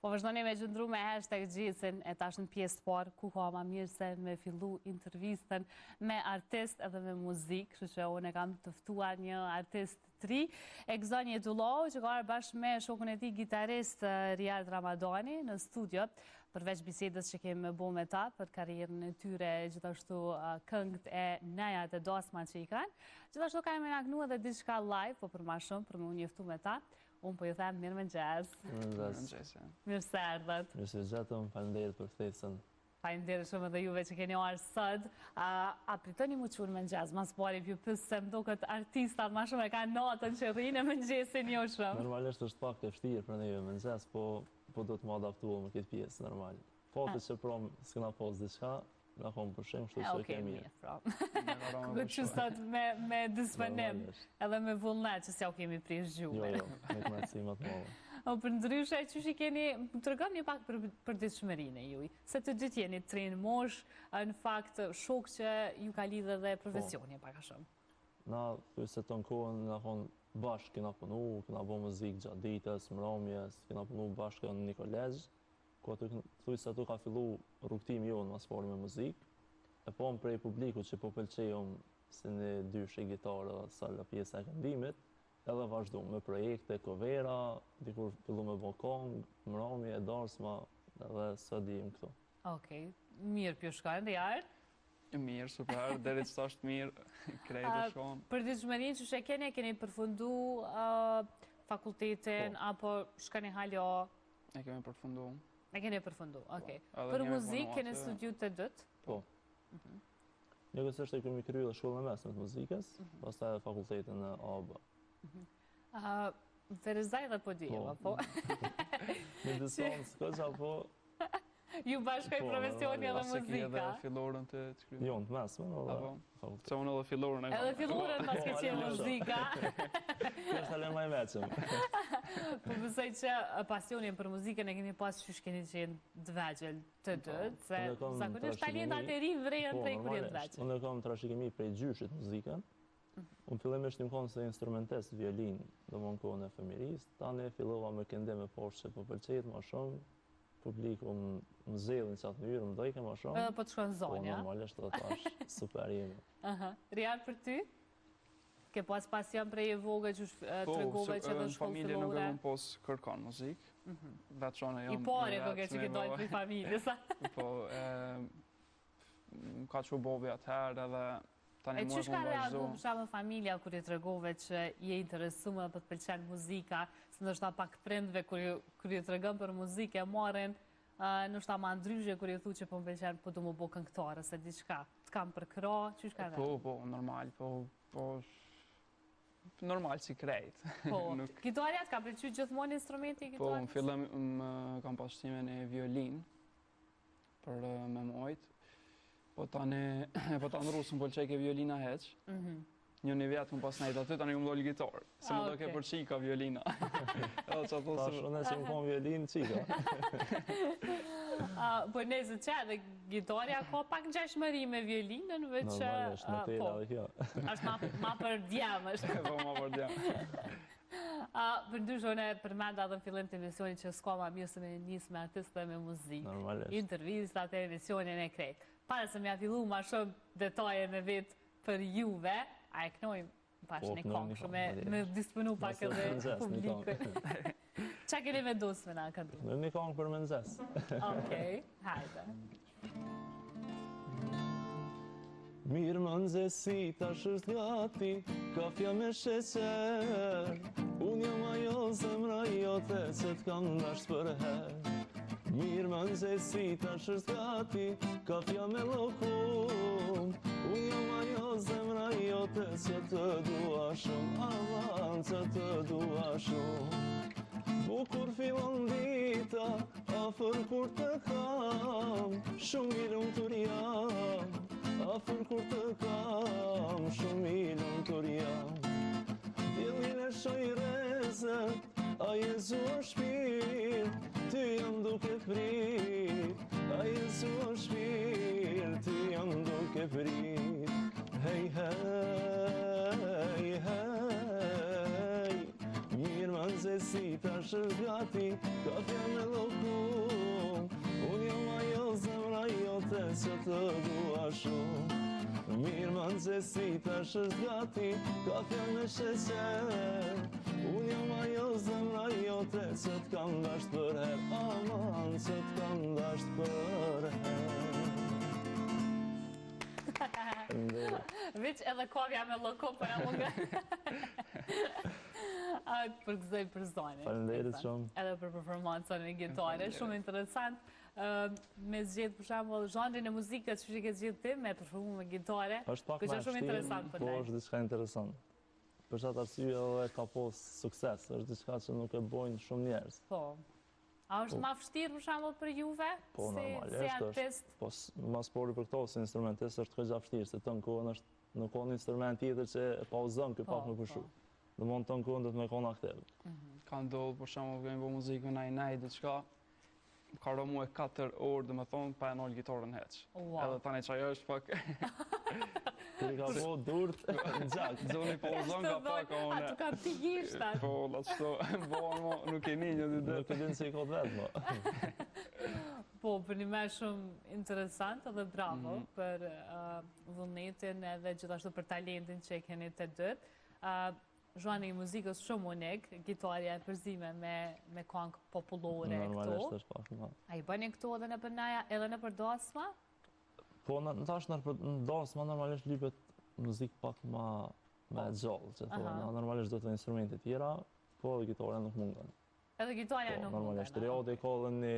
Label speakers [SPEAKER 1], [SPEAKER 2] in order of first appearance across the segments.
[SPEAKER 1] Po vazhdoni me gjëndru me hashtag Gjicin, e tash në pjesë të parë, ku ka ma mirë se me fillu intervistën me artist edhe me muzikë, kështu që unë e kam tëftuar një artist të ri, Egzoni Edullohu, që ka arë bashkë me shokun e tij gitarist Riyad Ramadani në studio, përveç bisedës që kemi bo me ta për karrierën e tyre, gjithashtu këngët e nejat e dasma që i kanë. Gjithashtu ka me nagnu edhe diçka live, po për ma shumë, për më njëftu me ta. Unë po ju them mirë mëngjes. Mirë se erdhët.
[SPEAKER 2] Mirë se gjetëm, falenderit për ftesën.
[SPEAKER 1] Falenderit shumë edhe juve që keni arë sot. A pritoni mu qunë mëngjes, mas pari pju pësë se më do këtë artistat ma shumë e ka natën që rrinë e mëngjesin jo shumë.
[SPEAKER 2] Normalisht është pak të vështirë për neve mëngjes, po do të më adaptuo më këtë pjesë, normal. Fati që prom s'kena pas diçka, në kom përshem, kështu që kemi.
[SPEAKER 1] Këtë që sot me disponim, edhe me vullnet që s'ja u kemi prish gjume.
[SPEAKER 2] Jo, me këmërcimat mëllë.
[SPEAKER 1] Për ndryshe, që që keni, të rëgëm një pak për ditëshmërinë e juj, se të gjithë jeni të rinë mosh, në fakt shok që ju ka lidhe dhe profesioni pak a shumë.
[SPEAKER 2] Na, për se të në kohën, na konë bashkë kena punu, kena bo muzikë gjatë ditës, mramjes, kena punu bashkë në një kolegjë, ku aty thuj se aty ka fillu rrugtimi jonë mas pari me muzikë, e po më prej publiku që po pëlqejom si një dyshe gitarë dhe sallë pjesë e këndimit, edhe vazhdu me projekte, covera, dikur fillu me bokong, mramje, darsma, edhe së dim këto.
[SPEAKER 1] Okej, mirë pjo shkojnë dhe jarë?
[SPEAKER 3] Mirë, super, deri që është mirë, krejtë e shonë.
[SPEAKER 1] Për ditëshmërinë që që keni përfundu fakultetin, apo shkani haljo?
[SPEAKER 3] E kemi përfundu.
[SPEAKER 1] E keni përfundu, okej. Për muzikë keni studiu të dëtë?
[SPEAKER 2] Po. Një kësështë e kemi kryu dhe shkollën e mesme të muzikës, pastaj edhe fakultetin në ABA.
[SPEAKER 1] Ferezaj dhe po djeva, po?
[SPEAKER 2] Në distancë, këqa po...
[SPEAKER 1] Ju bashkoj profesioni edhe muzika?
[SPEAKER 3] Ase ki edhe fillorën të kryu?
[SPEAKER 2] Jo, në mesme, edhe fakultetin.
[SPEAKER 3] Se unë edhe fillorën e...
[SPEAKER 1] Edhe fillorën pas ke qenë muzika?
[SPEAKER 2] Kështë alem maj veqëm.
[SPEAKER 1] Po pësoj që pasionin për muzikën e keni pas që shkeni qenë dvegjel të dëtë, se zakonisht talentat e ri vrejën prej kur jenë dvegjel.
[SPEAKER 2] Unë e kam trashëgimi prej gjyshit muzikën. Unë fillimisht një konë se instrumentist violin dhe më në kohën e femiris. Tani fillova me këndim e poshtë që po pëlqejt ma shumë. Publiku më zellin që atë mënyrë, më dojke ma shumë.
[SPEAKER 1] Edhe po të shkon zonja.
[SPEAKER 2] Po normalisht dhe tash super jemi.
[SPEAKER 1] Riyad, për ty? Ke pas pasion prej e vogë që të regove që dhe shkollë fillore?
[SPEAKER 3] Po, në familje nuk e më pos kërkon muzikë.
[SPEAKER 1] I pare këke që ke dojnë për familje, sa?
[SPEAKER 3] Po, ka që bobi atëherë edhe tani
[SPEAKER 1] mua
[SPEAKER 3] ku më
[SPEAKER 1] vazhdo. E që ka reagu për shamë familja kër i të regove që je interesume dhe për të pëlqenë muzika, se nështë ta pak prindve kër i të regëm për muzike, e marin, nështë ta ma ndryshe kër i thu që po më pëlqenë po du më bo këngëtare, se diçka të kam për këra, që shka reagu?
[SPEAKER 3] Po, normal, po... Normal si krejt.
[SPEAKER 1] Po, gitarjat ka përqy gjithmonë instrumenti i gitarjat?
[SPEAKER 3] Po, në fillëm kam pashtime në violin për me mojt. Po ta në rusë më pëlqej ke violina heq. Një vjetë më pas nejt aty, ta në ju më dojnë gitarë. Se më do ke për qika violina.
[SPEAKER 2] Ta shone që më konë violin qika.
[SPEAKER 1] Po nëzë që edhe gitarja ka pak gjashmëri me violinën, veç...
[SPEAKER 2] Normalisht, në tela dhe kjo.
[SPEAKER 1] është ma për djemë, është.
[SPEAKER 3] Po, ma për djemë.
[SPEAKER 1] Për ndyshone, përmenda dhe në fillim të emisionit që s'ka ma mirë se me njësë me artistë dhe me muzikë.
[SPEAKER 2] Normalisht.
[SPEAKER 1] Intervistat e emisionin e krejt. Pare se m'ja fillu ma shumë detaje me vetë për juve, a e knojmë bashkë një kongë shumë me disponu pak edhe publikën. Qa keni me dosë me nga këndu?
[SPEAKER 2] Në një kongë për mëndzes.
[SPEAKER 1] Okej, hajde.
[SPEAKER 2] Mirë mëndzesi tash është gati, kafja me sheqer. Unë jam ajo zemra jote që t'kam ndasht për her. Mirë mëndzesi tash është gati, kafja me lokum. Unë jam ajo zemra jote që të dua shumë, aman që të dua shumë. Bukur fillon dita, afer kur të kam, shumë i lumtur jam. Afer kur të kam, shumë i lumtur jam. Dillin e shoj rezet, a jezu o shpirt, ty jam duke prit. A jezu o shpirt, ty jam duke prit. Hej, hej, hej, mirë mëndzesi tash është gati, kafja me lokum. të dua shumë. Mirë më nëzesi tash është gati, kafja me sheqer. Unë jam ajo zemra jote, që t'kam dasht për her, aman, që t'kam dasht për her.
[SPEAKER 1] Veç edhe kafja me loko për e munga. Përgëzoj për zonën.
[SPEAKER 2] Faleminderit shumë.
[SPEAKER 1] Edhe për performancën e gitare, shumë interesant. Me zgjedh për shembull zhanrin e muzikës që ke zgjedh ti me performu me gitare.
[SPEAKER 2] Është pak
[SPEAKER 1] më shumë interesant për ne.
[SPEAKER 2] Po është diçka interesant. Për çfarë arsye edhe ka pas sukses, është diçka që nuk e bojnë shumë njerëz.
[SPEAKER 1] Po. A është ma vështirë për shembull për juve?
[SPEAKER 2] Po normalisht është. Po mas pori për këto si instrumentist është kësha vështirë, se të në kohën është nuk ka një instrument tjetër që e pauzon ky pak më pushu. Në mund të në kohën dhe të me kona aktiv.
[SPEAKER 3] Ka ndodhë, për shembull, kemi bërë muzikë naj diçka, ka ro mu e 4 orë, dhe me thonë, pa e nolë gitarën heq. Edhe tani që ajo është pak...
[SPEAKER 2] Kërë ka po durt në gjak.
[SPEAKER 3] Zoni pauzon ka pak,
[SPEAKER 1] a të ka pigishtat.
[SPEAKER 3] Po, la qëto, mo, nuk e një dy dhe.
[SPEAKER 2] Nuk e dinë që i kod vetë, mo.
[SPEAKER 1] Po, për një me shumë interesant edhe bravo për vullnetin edhe gjithashtu për talentin që e keni të dytë. Zhani i muzikës shumë unik, gitarja e përzime me këngë popullore këto.
[SPEAKER 2] Normalisht është pak më.
[SPEAKER 1] A i bëni këto edhe në për naja, edhe në për dasma?
[SPEAKER 2] Po, në tash në dasma normalisht lypet muzikë pak ma gjallë, që thonë. Normalisht do të instrumentit tjera, po edhe gitarja nuk mungën.
[SPEAKER 1] Edhe gitarja nuk mungën?
[SPEAKER 2] Normalisht, periode ka dhe një,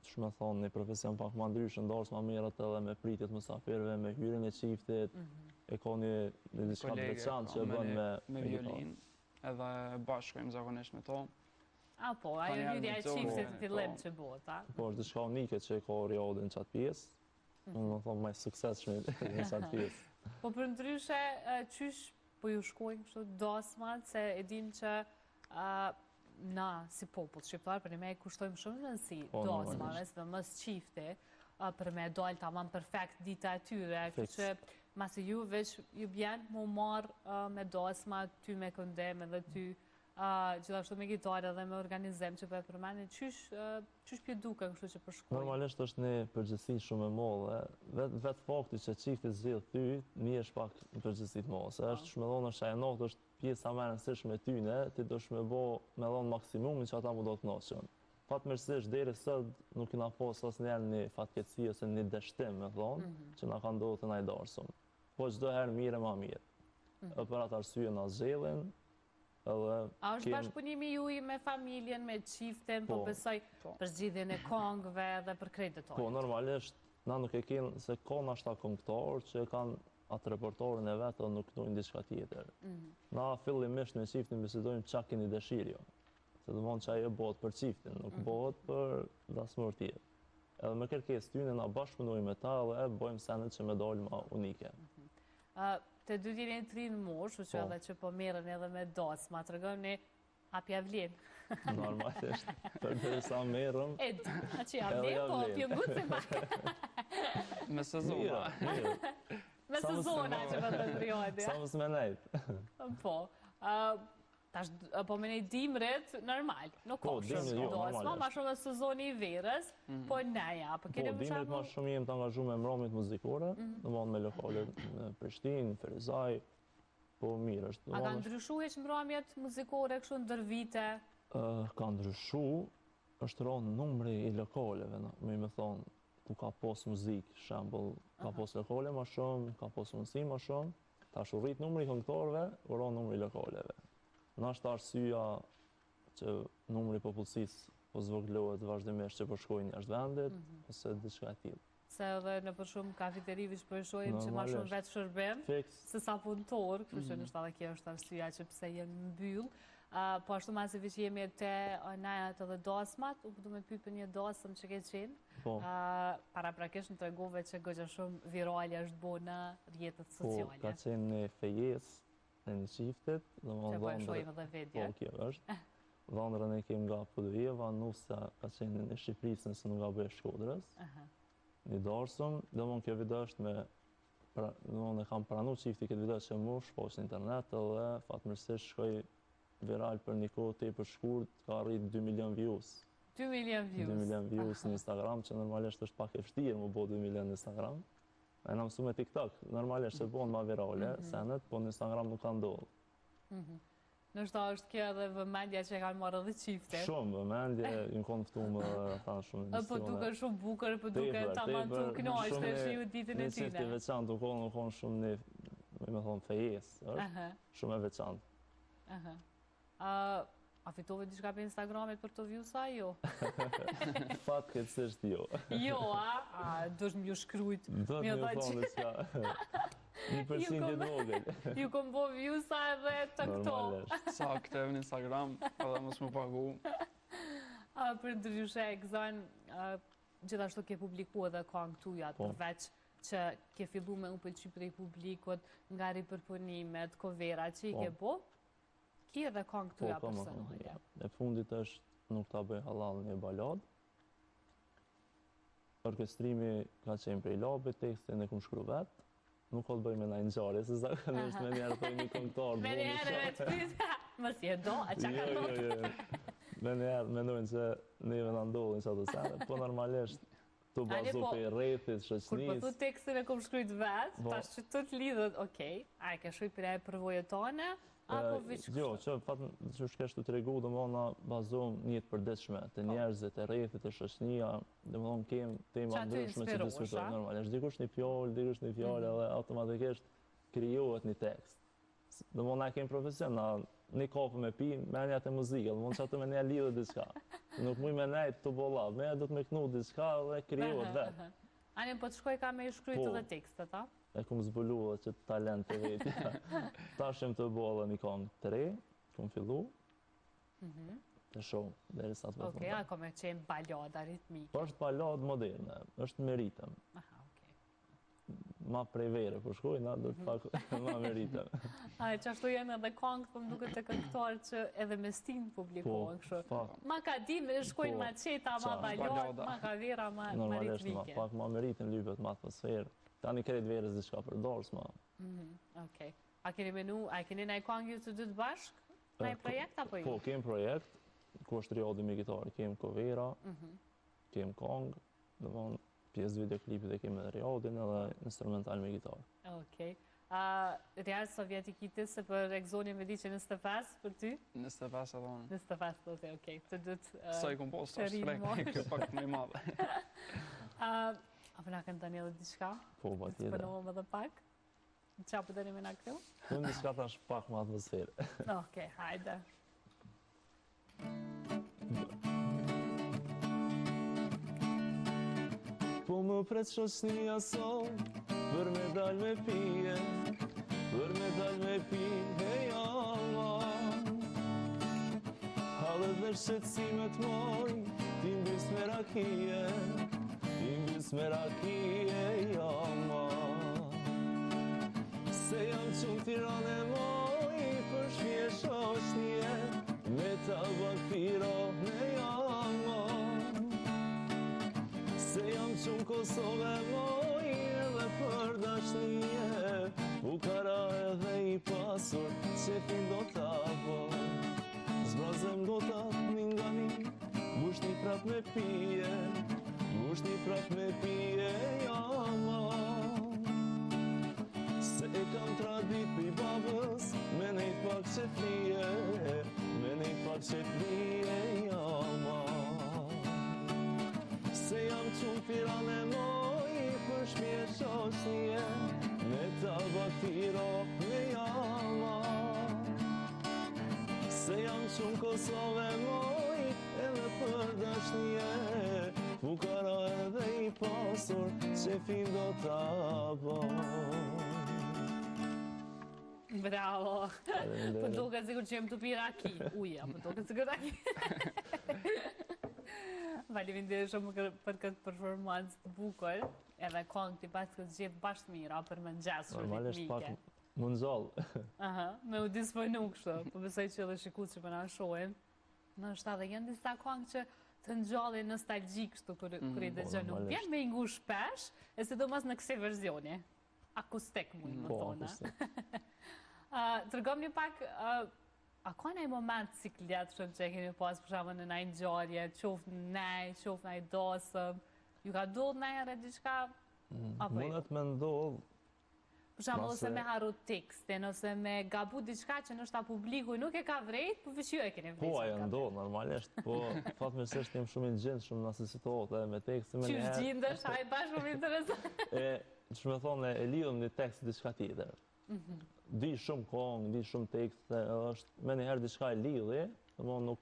[SPEAKER 2] që me thonë, një profesion pak ma ndryshë, dasma merret edhe me pritjet musafirëve, me hyrjen e çiftit, e ka një diçka të veçantë që e bën
[SPEAKER 3] me violin, edhe bashkojmë zakonisht me to.
[SPEAKER 1] A po, ajo hyrja e çiftit të fillim që bëhet, a?
[SPEAKER 2] Po, është diçka unike që e ka Riadi në qatë pjesë. Unë më thonë, më suksesshme në qatë pjesë.
[SPEAKER 1] Po për ndryshe, qysh po ju shkojnë kështu dasmat, se e dim që na, si popull shqiptar, për me e kushtojmë shumë rëndësi dasmave, se dhe mës qifti, për me dojnë të aman perfekt dita e tyre, që masë ju veç ju bjenë mu marë me dasma, ty me këndem edhe ty gjithashtu me gitarë dhe me organizem që për përmeni, qysh pje duke kështu që përshkojnë?
[SPEAKER 2] Normalisht është një përgjësi shumë e mollë, vetë fakti që qifti zhjith ty, një është pak në përgjësit mollë, se është shmedhonë është ajenotë, është pjesë a me rëndësish me tyne, ti do shmebo me dhonë maksimumin që ata mu do të noqën. Fatmirësisht, deri sot nuk kina posë asë njerë një fatkeci ose një dështim, me thonë, që na ka ndodhë të najdarsëm. Po çdo herë mirë e ma mirë. E për atë arsye na zgjelin, edhe...
[SPEAKER 1] A është bashkëpunimi juaj me familjen, me çiften, po besoj për zgjidhjen e këngëve dhe për kreditorët?
[SPEAKER 2] Po, normalisht, na nuk e kenë, se ka nashta këngëtarë që kanë atë repertorin e vetë dhe nuk dojnë diçka tjetër. Na fillimisht me çiftin bisedojmë çka keni dëshirë jo. Se do mund që ajo bëhet për çiftin, nuk bëhet për dasmër tjetër. Edhe me kërkesë tyne na bashkëpunojmë me ta dhe bëjmë senet që me dalë ma unike.
[SPEAKER 1] Të dy jeni të rinë moshë, që edhe që po merren edhe me dasma, të regoni a pja vlen?
[SPEAKER 2] Normalisht, për dhe sa merrëm...
[SPEAKER 1] E di, a që ja vlen, po pjo ngutë se ma...
[SPEAKER 3] Me sezona.
[SPEAKER 1] Me sezona që më të periodi.
[SPEAKER 2] Sa mësë me nejtë.
[SPEAKER 1] Po, po me nej dimrit, normal, nuk ka shumë dasma, ma shumë dhe sezoni i verës, po neja, po kene më shumë...
[SPEAKER 2] Po, dimrit ma shumë jem të angazhu me mramit muzikore, dhe mund me lokale në Prishtinë, Ferizaj, po mirë është.
[SPEAKER 1] A ka ndryshu heq mramjet muzikore kështu ndër vite?
[SPEAKER 2] Ka ndryshu, është ronë numri i lokaleve, me thonë, ku ka pos muzikë, shembull, ka pos lokale ma shumë, ka pos mundësi ma shumë, ta shurrit numri i këngëtarëve, u ronë numri i lokaleve. Në është arsyeja që numri popullsisë po zvogëlohet vazhdimisht që përshkojnë jashtë vendit, ose diçka e tillë.
[SPEAKER 1] Se edhe në për shumë kafeterive që përshojnë që ma shumë vetë shërbim, se sa punëtor, kështu që nështë edhe kjo është arsyeja që pse jenë mbyll. Po ashtu masive që jemi te najat edhe dasmat, u du me pyet për një dasëm që ke qenë. Para prakesh në tregove që goxha shumë virale është bo në rrjetet sociale.
[SPEAKER 2] Po, ka qenë një fejes në një qiftit.
[SPEAKER 1] Që po e shojmë dhe vedje.
[SPEAKER 2] Po, kjo është. Dhëndrën e kem nga Podujeva, nusa ka qenë në Shqipërisë nëse nuk nga bëhe Shkodrës. Një darsëm, dhe mund kjo video është me... Dhe kam pranu qifti këtë video që mu shposh në internet edhe fatmirësisht shkoj viral për një kohë te për shkurt, ka rrit 2 milion views.
[SPEAKER 1] 2 milion
[SPEAKER 2] 2
[SPEAKER 1] views.
[SPEAKER 2] milion views në Instagram, që normalisht është pak e vështirë më bo 2 milion në Instagram. E na mësu me TikTok, normalisht që bojnë ma virale, senet, po në Instagram nuk ka ndodhë.
[SPEAKER 1] Nështë është kjo edhe vëmendja që kanë marrë edhe qifte.
[SPEAKER 2] Shumë vëmendje, ju konë fëtu më thanë shumë emisione.
[SPEAKER 1] Po duke shumë bukër, po duke tamam tu knojsh të shiu ditën e
[SPEAKER 2] Një qifti
[SPEAKER 1] tine.
[SPEAKER 2] veçantë, u konë shumë një, me thonë, fejes, është shumë e veçantë.
[SPEAKER 1] A fitove diçka për Instagramit për të viewsa, jo?
[SPEAKER 2] Fat këtësisht jo.
[SPEAKER 1] Jo, dush m'ju shkrujt.
[SPEAKER 2] Do të më thonë diçka. 1% vogël.
[SPEAKER 1] Ju kom bo viewsa edhe të këto.
[SPEAKER 2] Normalisht.
[SPEAKER 3] Sa aktiv në Instagram, edhe mos më pagu.
[SPEAKER 1] Për ndryshe e gëzon, gjithashtu ke publiku edhe këngë tuja, përveç që ke fillu me u pëlqy prej publikut, nga ripërpunimet, covera që i ke bo, ki edhe këngë tuja personale.
[SPEAKER 2] E fundit është Nuk ta bëj halal një balad. Orkestrimi ka qenë prej labit, tekstin e kum shkru vetë. Nuk ka të bëj me na ngjarje, se zakonisht me njerë të një këngëtar.
[SPEAKER 1] Me njerë e të pyta, mos je do, a që ka do?
[SPEAKER 2] Jo. Me njerë mendojnë që neve na ndodhin që ato sene, po normalisht tu bazu për rrethit, shoqënisë.
[SPEAKER 1] Kur po thu tekstin e kum shkrujt vetë, tash që të të lidhët, okej, a e ke shkruj për e përvojët tone, apo vishë kështu?
[SPEAKER 2] Jo, që fatën që shkesh të tregu, dhe më na bazohem një të përditshme, të njerëzit, të rrethit, të shoqënia, dhe më kemë tema ndryshme që diskutojnë normalisht. Dikush një fjalë, edhe automatikisht krijohet një tekst. Dhe më na kemë profesion, një kafe me pi, menjat e muzikë, dhe më që atë me një lidhë diçka. Nuk muj me nejtë të bolla, me do të me knu diçka dhe krijohet vetë.
[SPEAKER 1] Anin, po të shkoj ka me shkrujt edhe tekstet, a?
[SPEAKER 2] E kum zbulu dhe që talent të vetja. Ta shem të bo edhe një këngë të re, kum fillu, të show, deri sa të
[SPEAKER 1] Okej, a kom e qenë balada ritmike?
[SPEAKER 2] Po është balad moderne, është me ritëm.
[SPEAKER 1] Aha, okej.
[SPEAKER 2] Ma prej vere, po shkoj, na do të pak ma me ritëm.
[SPEAKER 1] A e qashtu jenë edhe këngë, po më duke të këngëtar që edhe me stin publikohen kështu. Ma ka di, me shkojnë ma qeta, ma balad, ma ka vera, ma
[SPEAKER 2] Normalisht,
[SPEAKER 1] ritmike.
[SPEAKER 2] pak ma me ritëm, lypet ma atmosferë. Tani krejt verës diçka për dorës, ma.
[SPEAKER 1] Okej. A keni menu, a keni nëjë këngë ju të dytë bashkë? Nëjë projekt apo ju?
[SPEAKER 2] Po, kem projekt, ku është riadi me gitarë, kem covera, kem këngë, dhe vonë pjesë videoklipit e kem edhe riadin edhe instrumental me gitarë.
[SPEAKER 1] Okej. Rjarë sovjetikitis se për Exonin me di që 25 për ty?
[SPEAKER 3] 25 edhe unë.
[SPEAKER 1] 25, po të okej. Të dytë...
[SPEAKER 3] Sa i kompost, është frek, kjo pak më i madhe.
[SPEAKER 1] Apo na kanë tani edhe diçka?
[SPEAKER 2] Po, pa tjetër.
[SPEAKER 1] Përnohëm edhe pak? Qa për tani me na këtu?
[SPEAKER 2] Unë diçka tash pak më atmosferë.
[SPEAKER 1] Okej, hajde.
[SPEAKER 2] Po më pret shoqënia sot, për me dal me pije, për me dal me pije, halët dhe shqetsimet moj, ti mbys me rakije, me rakije, se jam qënë Tirane moj, për shpje shoqënje, me tabak pirone, se jam qënë Kosove moj, edhe për dashnije, Bukara edhe i pasur, qefin do t'apoj, zbrazem do t'apni nga mi, bushni prap me pije, bushni prap me pije, se e kam tradit për i babës, me nejt pak që flije, me nejt pak që flije, se jam qënë Tirane moj, për shpje shoqënje, me tabak tirone, se jam qënë Kosove moj, edhe për dashnije, Bukara edhe i pasur, qefin do t'apoj.
[SPEAKER 1] Bravo! Po duke sigur që jem të pi raki. Uja, po duke sigur raki. Faleminderit shumë për këtë performancë të bukur, edhe këngë ti pas këtë gjithë bashkë mira për mëngjes shumë
[SPEAKER 2] Normalisht
[SPEAKER 1] ritmike.
[SPEAKER 2] pak më nxall.
[SPEAKER 1] Me u disponu kështu, po besoj që edhe shikues që po na shohin, ndoshta edhe janë disa këngë që të ngjallin nostalgjik kështu kur i dëgjon. Nuk vjen me i ngu shpesh, e sidomos në kësaj versioni. Akustik mund të thonë. Tregom një pak A ka një moment ciklet shumë që e keni pas për shembull në një ngjarje, qoftë në nej, qoftë në dasëm, ju ka ndodhur ndonjëherë diçka apo jo?
[SPEAKER 2] Mundet me ndodh,
[SPEAKER 1] Për shembull ose me harru tekstin ose me gabu diçka që ndoshta publiku nuk e ka vrejt, po veç ju e keni vrejt.
[SPEAKER 2] po ajo ndodh normalisht, po fatmirësisht jam shumë i ngjendshëm në asnjë situatë me tekstin më
[SPEAKER 1] Që gjendesh, ai bash shumë interesant.
[SPEAKER 2] Që me thonë e lidhëm një tekst diçka tjetër. Di shumë këngë, di shumë tekste, është me njëherë diçka e lidhi, domthonë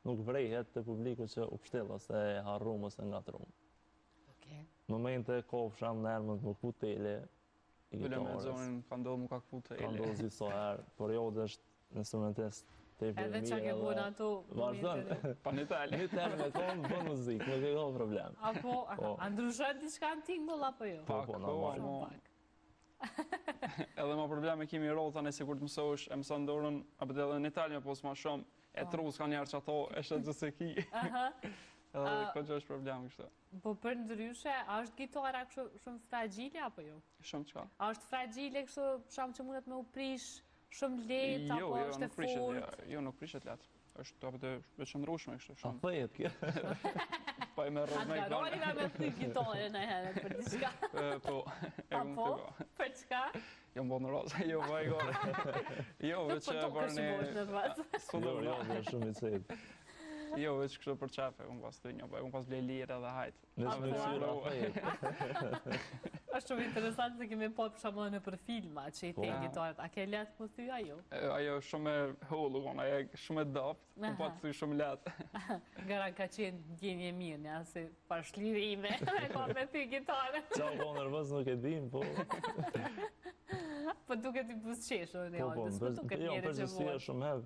[SPEAKER 2] nuk vrejhet te publiku që u pështell ose e harrum ose ngatrum.
[SPEAKER 1] Okej.
[SPEAKER 2] Momente kofsham në herë më të më kpu tele, i
[SPEAKER 3] Bëllëm e
[SPEAKER 2] gitarës,
[SPEAKER 3] zonin, ka ndodhë mu ka këpu të
[SPEAKER 2] ka
[SPEAKER 3] ele.
[SPEAKER 2] ndodhur si herë, por jo dhe është instrumentist tepër
[SPEAKER 1] Edhe
[SPEAKER 2] mirë.
[SPEAKER 1] çka ke bën ato
[SPEAKER 2] Vazhdon.
[SPEAKER 3] Pa një talë.
[SPEAKER 2] Një terë me këngë, bën muzikë, nuk e ka problem.
[SPEAKER 1] Apo,
[SPEAKER 2] Po.
[SPEAKER 1] a ndryshon diçka në tingull apo jo?
[SPEAKER 2] Po,
[SPEAKER 3] Pak,
[SPEAKER 2] normal.
[SPEAKER 1] Shumë
[SPEAKER 3] mo.
[SPEAKER 1] pak.
[SPEAKER 3] Edhe ma probleme kemi rrollë tani se kur të mësosh, e mëson dorën, apo edhe në Itali apo s'ma shumë, e trus ka njerë që ato e shetë gjëse ki.
[SPEAKER 1] Aha.
[SPEAKER 3] Edhe ko që është problem kështë.
[SPEAKER 1] Po për ndryshe, a është gitara kështu shumë fragile apo jo?
[SPEAKER 3] Shumë qka.
[SPEAKER 1] A është fragile kështu shumë që mundet me u prish shumë lehtë
[SPEAKER 3] Jo,
[SPEAKER 1] apo është e
[SPEAKER 3] nuk prishet,
[SPEAKER 1] fortë?
[SPEAKER 3] jo, nuk prishet letë. është apo të veçëndrueshme kështu
[SPEAKER 2] A
[SPEAKER 3] shumë.
[SPEAKER 2] thëjet kjo?
[SPEAKER 3] Pa i me rrëz me i
[SPEAKER 1] Atgaroni nga me thy gitare në herë për diçka.
[SPEAKER 3] Po, e këmë
[SPEAKER 1] Apo?
[SPEAKER 3] të go.
[SPEAKER 1] Për çka?
[SPEAKER 3] Jo më bënë rrëz, jo pa i gore. Jo,
[SPEAKER 1] Të
[SPEAKER 3] veç
[SPEAKER 1] pëto
[SPEAKER 3] për
[SPEAKER 1] kështë mosh në rrëz.
[SPEAKER 2] Jo, jo, dhe shumë i cejtë.
[SPEAKER 3] Jo, veç kështu për qafe, unë pas të një, po unë pas blej lirë edhe hajtë.
[SPEAKER 2] Në që me
[SPEAKER 1] Apo?
[SPEAKER 2] syra a thëjet.
[SPEAKER 1] Është shumë interesant se kemi pa për shembull në për filma që i
[SPEAKER 2] Po.
[SPEAKER 1] te gitarët. A ke letë po thy ajo?
[SPEAKER 3] Ajo shumë e hollu, ajo shumë e dopt, po
[SPEAKER 1] Aha.
[SPEAKER 3] pa të thuj shumë letë.
[SPEAKER 1] Gara ka qenë djenje mirë, një si pashlirime, e ka me thy gitarën.
[SPEAKER 2] Qa u po nervëz nuk e dim, po
[SPEAKER 1] Po duket i buzëqeshur në
[SPEAKER 2] po,
[SPEAKER 1] altës, po duket
[SPEAKER 2] jo,
[SPEAKER 1] njëri që
[SPEAKER 2] përgjithësia
[SPEAKER 1] vuan.
[SPEAKER 2] shumë herë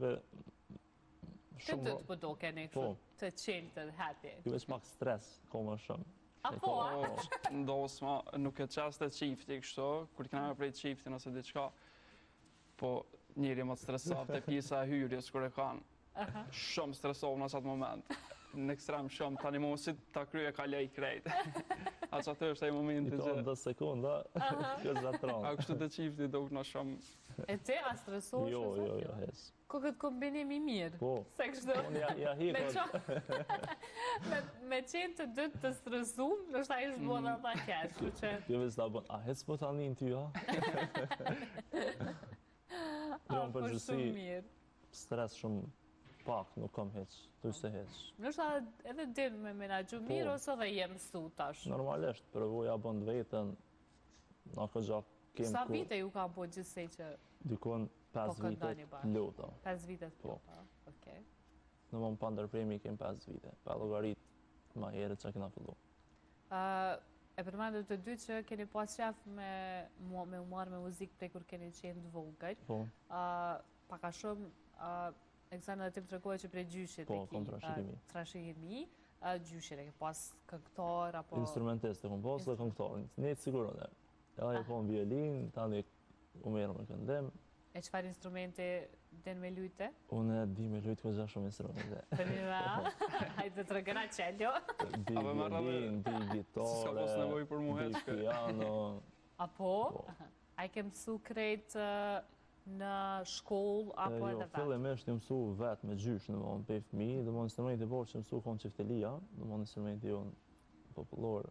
[SPEAKER 1] Të
[SPEAKER 2] shumë
[SPEAKER 1] të po duken e
[SPEAKER 2] Po.
[SPEAKER 1] kështu të qelë të happy.
[SPEAKER 2] ju veç pak stres, ko më shumë.
[SPEAKER 1] Apo, a?
[SPEAKER 3] Ndosë ma, nuk e qaste qifti kështu, kur këna me prej qiftin ose diçka, po njëri më të stresov të pjesa e hyrjes kur e kanë. Shumë stresov në atë moment. Në ekstrem shumë, tani më si ta krye ka lej krejt. A që atë është e
[SPEAKER 2] I
[SPEAKER 3] momenti
[SPEAKER 2] to
[SPEAKER 3] që...
[SPEAKER 2] 10 sekunda, kjo
[SPEAKER 3] A
[SPEAKER 2] zatron.
[SPEAKER 3] kështu të qifti do në shumë...
[SPEAKER 1] E te a stresosh?
[SPEAKER 2] Jo,
[SPEAKER 1] ose?
[SPEAKER 2] jo, jo, hes.
[SPEAKER 1] Ko këtë kombinim i mirë.
[SPEAKER 2] Po,
[SPEAKER 1] Se kështu.
[SPEAKER 2] unë ja
[SPEAKER 1] Me
[SPEAKER 2] hikot.
[SPEAKER 1] me qenë të dytë të stresum, nështë a ishë bëna ta kesh, kështu që...
[SPEAKER 2] Jo veç ta bën, a hec po tani në ty, ha? Jo, në
[SPEAKER 1] po
[SPEAKER 2] përgjithësi,
[SPEAKER 1] shumë mirë.
[SPEAKER 2] stres shumë pak, nuk kam heq, thuj se heq.
[SPEAKER 1] Nështë a edhe din me menagju
[SPEAKER 2] Po.
[SPEAKER 1] mirë ose dhe jem su tash.
[SPEAKER 2] Normalisht, përvoja bën të vetën, në këtë gjak kem
[SPEAKER 1] Sa
[SPEAKER 2] ku,
[SPEAKER 1] vite ju ka po gjithsej që
[SPEAKER 2] dikon 5
[SPEAKER 1] Po,
[SPEAKER 2] vite
[SPEAKER 1] këndoni bashkë.
[SPEAKER 2] luta.
[SPEAKER 1] 5 vite të
[SPEAKER 2] Po.
[SPEAKER 1] po. Okej.
[SPEAKER 2] Në më pa ndërpremi kem 5 vite, pa llogarit ma herët që kena fillu.
[SPEAKER 1] E përmendur të dy që keni pas qef me u marrë me muzikë prej kur keni qenë të vogël.
[SPEAKER 2] Po,
[SPEAKER 1] Paka shumë ekzamenat tim tregohet që prej gjyshit
[SPEAKER 2] Po,
[SPEAKER 1] e
[SPEAKER 2] kom trashëgimi.
[SPEAKER 1] trashëgimi, gjyshit e ke pas këngëtar apo
[SPEAKER 2] instrumentist e kom pas dhe këngëtar, një të sigurën e. Edhe e kom violin, tani u merë me këndim,
[SPEAKER 1] e çfarë instrumente den me lujte?
[SPEAKER 2] unë di me lujtë këgja shumë instrumente.
[SPEAKER 1] Për një ra, hajde të regëna qeljo.
[SPEAKER 2] Di
[SPEAKER 3] A, po, marrë
[SPEAKER 2] violin, di
[SPEAKER 3] S'ka pas nevojë për mu
[SPEAKER 2] gitare, di
[SPEAKER 3] heq, ke.
[SPEAKER 2] piano,
[SPEAKER 1] Apo?
[SPEAKER 2] Po.
[SPEAKER 1] A i ke mësu krejt në shkollë apo
[SPEAKER 2] jo,
[SPEAKER 1] edhe vetë?
[SPEAKER 2] fillimisht një mësu vetë me gjysh, në mënë pe fëmi, dhe mënë instrumenti borë që mësu konë qiftelia, dhe mënë instrumenti jonë popullor,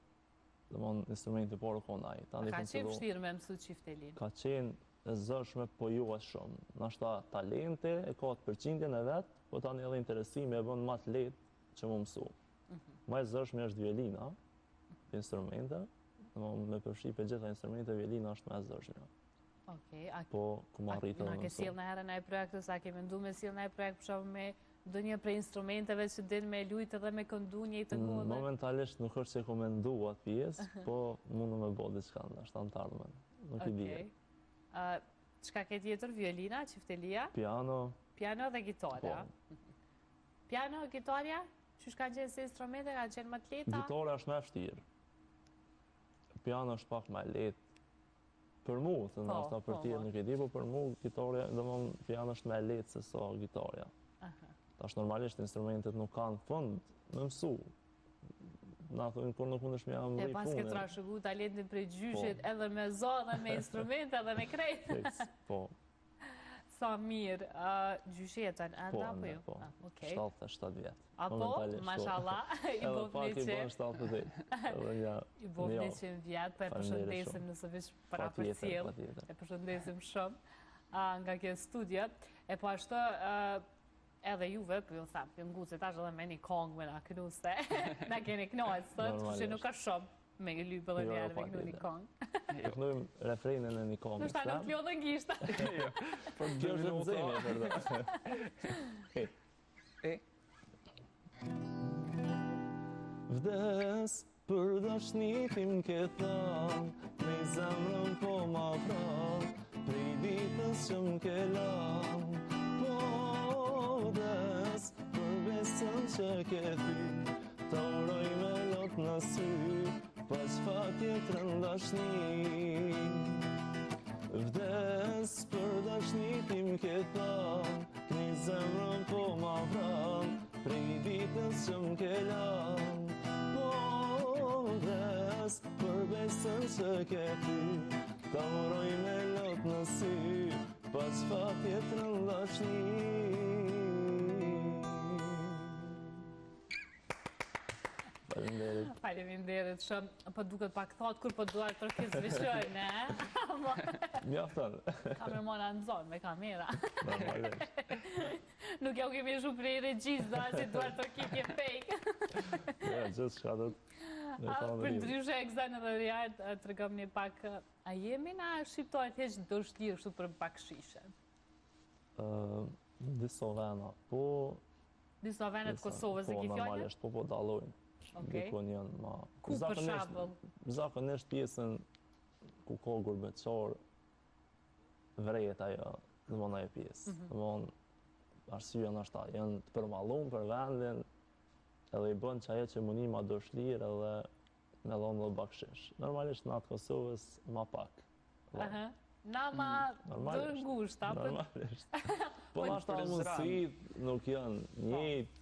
[SPEAKER 2] dhe mënë instrumenti borë konë ajë.
[SPEAKER 1] A ka qenë vështirë me mësu qiftelin?
[SPEAKER 2] Ka qenë e zërshme, po jo as shumë. Nashta talente e ka të përqindjen e vetë, po tani edhe interesimi e bën ma të letë që më mësu. Ma e zërshme është violina, instrumente, me përshqipe gjitha instrumente, violina është ma e zërshme.
[SPEAKER 1] Okej,
[SPEAKER 2] Po, ku ma rritë
[SPEAKER 1] na
[SPEAKER 2] dhe
[SPEAKER 1] ke
[SPEAKER 2] mësu.
[SPEAKER 1] sjell në herën ai projekt ose a ke mendu me sjell në ai projekt për shembull me ndonjë prej instrumenteve që din me lujt edhe me këndu një të ngodhe?
[SPEAKER 2] Momentalisht nuk është që ku me ndu atë pjesë, po mundu me bo diçka ndashta në të ardhmen. Nuk i di.
[SPEAKER 1] Okej. Çka ke tjetër? Violina, qiftelia,
[SPEAKER 2] Piano,
[SPEAKER 1] piano dhe gitarja.
[SPEAKER 2] po.
[SPEAKER 1] Piano, gitarja, qysh kanë qenë si instrumente, kanë qenë më të lehta?
[SPEAKER 2] Gitara është më e vështirë. Piano është pak më e lehtë. Për mu, të ndoshta për
[SPEAKER 1] po,
[SPEAKER 2] tjerë
[SPEAKER 1] po.
[SPEAKER 2] nuk e di, po për mu gitarja, domthonë piano është më e lehtë se sa gitarja.
[SPEAKER 1] Aha.
[SPEAKER 2] Tash normalisht instrumentet nuk kanë fund me mësu. Na thonë kur nuk mundesh me jam
[SPEAKER 1] E
[SPEAKER 2] rri
[SPEAKER 1] pas ke
[SPEAKER 2] punën.
[SPEAKER 1] trashëgu talentin prej gjyshit edhe me zo dhe me instrumente edhe me krejt.
[SPEAKER 2] Fiks, po.
[SPEAKER 1] Sa mirë, gjyshetën enda apo jo?
[SPEAKER 2] Po,
[SPEAKER 1] Okej.
[SPEAKER 2] 77 vjetë.
[SPEAKER 1] Apo, mashallah, i
[SPEAKER 2] Edhe
[SPEAKER 1] bëf
[SPEAKER 2] pak i bën
[SPEAKER 1] 100.
[SPEAKER 2] 78. Edhe një
[SPEAKER 1] I bëf 100 vjetë, po e përshëndesim nëse vish para për cilë.
[SPEAKER 2] patjetër.
[SPEAKER 1] E përshëndesim shumë nga kjo studia. E po ashtu, edhe juve, po ju tham, ju ngucit tash edhe me një kongë me na knuse. Na keni knohet sot, që nuk ka shumë me i lypë edhe njerë me knu një kongë.
[SPEAKER 2] E knujmë refrenin e një kongë.
[SPEAKER 1] Nështë ta nuk ljo dhe ngishta.
[SPEAKER 2] Kjo është rëmëzimje për dhe. Vdes për dashnitim ke than, me zemrën po ma fran, prej ditës që m'ke lan. Po vdes për besën që ke thy, ta uroj me lot në sy, pas fatje të rëndashni. Vdes për dashnitim ke than, një zemrën po ma vran, prej ditës që m'ke lan. Po vdes për besën që ke ty, ta uroj me lot në sy, pas fatje të rëndashni. Faleminderit.
[SPEAKER 1] Faleminderit shumë. Po duket pak thot kur po duar të rëkizvishoj, ne?
[SPEAKER 2] Mjafton.
[SPEAKER 1] Kamermona në zonë me kamera.
[SPEAKER 2] Normalisht.
[SPEAKER 1] Nuk ja u kemi shumë prej regjis, do si duar të rëkitje fake.
[SPEAKER 2] Ja, gjithë shka do
[SPEAKER 1] Për ndryshe e këzën edhe rjarët, të rëgëm një pak, a jemi na shqiptojt heq do shtirë kështu për pak shishe?
[SPEAKER 2] Disa vena, po...
[SPEAKER 1] Disa venet Kosovës e ki fjallë?
[SPEAKER 2] Po, normalisht, po dalojnë. Dikon janë ma...
[SPEAKER 1] Ku për shabëll?
[SPEAKER 2] Zakonisht pjesën ku ka gurbeqar, vrejet ajo, në mëna e pjesë. Në mëna, arsyeja në ashta, janë të përmalun për vendin, edhe i bën që ajo që mundi ma dëshlir edhe me dhonë dhe bakshish. Normalisht në atë Kosovës ma pak.
[SPEAKER 1] Na ma dërë ngusht, apë?
[SPEAKER 2] Normalisht. Po në ashta mundësit nuk janë njët,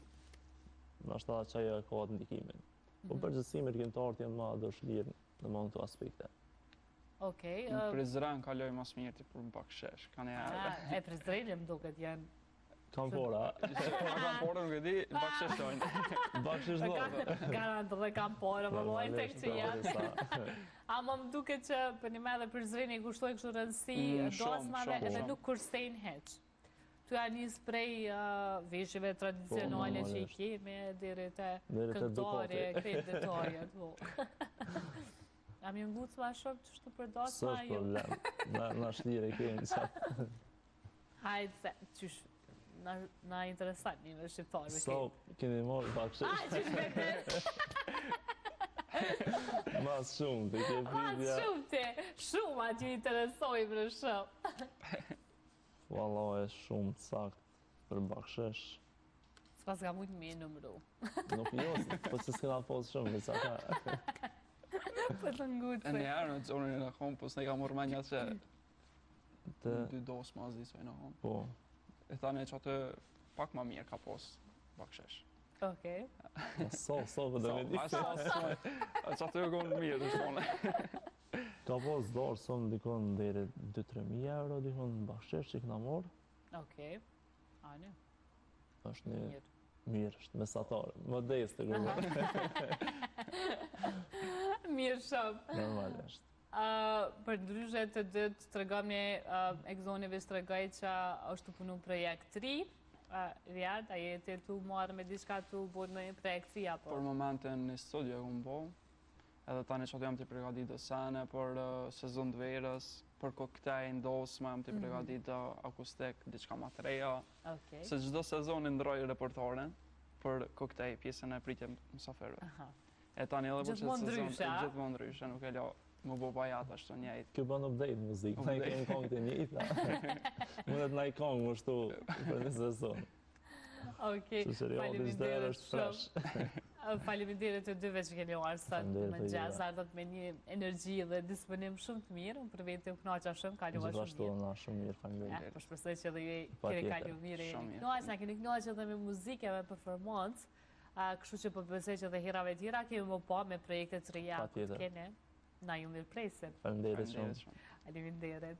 [SPEAKER 2] në ashta që ajo e ka atë ndikimin. Po përgjësimi rëgjimtarët janë ma dëshlir në mënë të aspekte.
[SPEAKER 1] Okej.
[SPEAKER 3] Në Prizren kaloj mas mirë ti për bakshesh, ka një herë.
[SPEAKER 1] E Prizrenje më duket janë.
[SPEAKER 2] Kam fora.
[SPEAKER 3] Kam fora nuk e di, baksheshojnë.
[SPEAKER 2] Bakshish dhore.
[SPEAKER 1] Garantë dhe kam porë, më lojnë tek që janë. Ama më duket që për një me dhe Prizrenje kushtojnë kështu rëndësi dosmave edhe nuk kursejnë heq. Tu janë njës prej veshjeve tradicionale që i kemi, dhere të këngëtare, krejt detajet. Am ju ngucë ma shumë që shtu për dosma?
[SPEAKER 2] Së është problem, në shlire kemi qatë.
[SPEAKER 1] Hajtë se, qysh, na interesant një në shqiptarë.
[SPEAKER 2] So, keni morë bakshish.
[SPEAKER 1] Qysh me të?
[SPEAKER 2] Mas shumë, të ke
[SPEAKER 1] Mas
[SPEAKER 2] pidja.
[SPEAKER 1] shumë të, shumë atë ju interesoj për shumë.
[SPEAKER 2] Wallah e shumë të sakt për bakshish.
[SPEAKER 1] S'pas ka mujtë me numru.
[SPEAKER 2] Nuk jo, po që s'kena posë shumë, në caka.
[SPEAKER 1] Për të ngucë.
[SPEAKER 3] E një herë në zonën e në home, po s'ne ka morë menja që
[SPEAKER 2] Të,
[SPEAKER 3] dy dosë ma zdi soj në home.
[SPEAKER 2] po,
[SPEAKER 3] E thane që atë pak ma mirë ka posë bakshesh.
[SPEAKER 1] Okej.
[SPEAKER 2] so, për dhe me di.
[SPEAKER 3] Që atë e konë mirë të shpone.
[SPEAKER 2] Ka posë dorë, sonë dikon dhere 2-3.000 euro, dikon bakshish që këna morë.
[SPEAKER 1] Okej. Ane.
[SPEAKER 2] është një
[SPEAKER 1] Mirë.
[SPEAKER 2] mirë, është mesatar, modest të gërë.
[SPEAKER 1] Mirë shumë.
[SPEAKER 2] Normalisht.
[SPEAKER 1] Për ndryshe të dytë të regam një egzonive së të regaj që është të punu projekt 3. Rjad, a jeti të marrë me diçka të bërë në një projekt 3 apo?
[SPEAKER 3] Për momentën në studio e këmë bo, edhe tani që atë jam të pregadit dhe sene për sezon të verës, për koktej, ndosme, jam të pregadit dhe akustik, diçka ma të reja. Se çdo sezon i ndroj repertoaren për koktej, pjesën e pritje mësaferve. E tani edhe për
[SPEAKER 1] Gjithmonë
[SPEAKER 3] sezon,
[SPEAKER 1] ndryshe, a?
[SPEAKER 3] gjithmonë ndryshe, nuk e lo më bo bajat ashtu njëjtë.
[SPEAKER 2] Kjo bën update muzikë, na i kemi kongë të njëjta. Mundet na i kongë më shtu për një sezon.
[SPEAKER 1] Okej,
[SPEAKER 2] Që serialis dhe edhe është fresh.
[SPEAKER 1] Faleminderit të dyve që keni uarë sot
[SPEAKER 2] Faleminderit
[SPEAKER 1] më
[SPEAKER 2] të
[SPEAKER 1] gjas,
[SPEAKER 2] juve.
[SPEAKER 1] ardhët me një energji dhe disponim shumë të mirë, unë për vetë u knoqa shumë, ka luar shumë
[SPEAKER 2] Gjithashtu
[SPEAKER 1] mirë.
[SPEAKER 2] na shumë mirë, faleminderit.
[SPEAKER 1] Po shpresoj që edhe ju keni
[SPEAKER 2] Patjetër.
[SPEAKER 1] kalu mirë,
[SPEAKER 3] Shumë
[SPEAKER 1] jeni
[SPEAKER 3] mirë.
[SPEAKER 1] knoq, na keni knoq edhe me muzikë e me performancë, kështu që po besoj që edhe herave tjera kemi më pa me projekte të reja ku të
[SPEAKER 2] Patjetër.
[SPEAKER 1] keni, na ju mirë presim.
[SPEAKER 2] Faleminderit
[SPEAKER 3] Faleminderit
[SPEAKER 2] shumë.
[SPEAKER 3] shumë.
[SPEAKER 1] Faleminderit.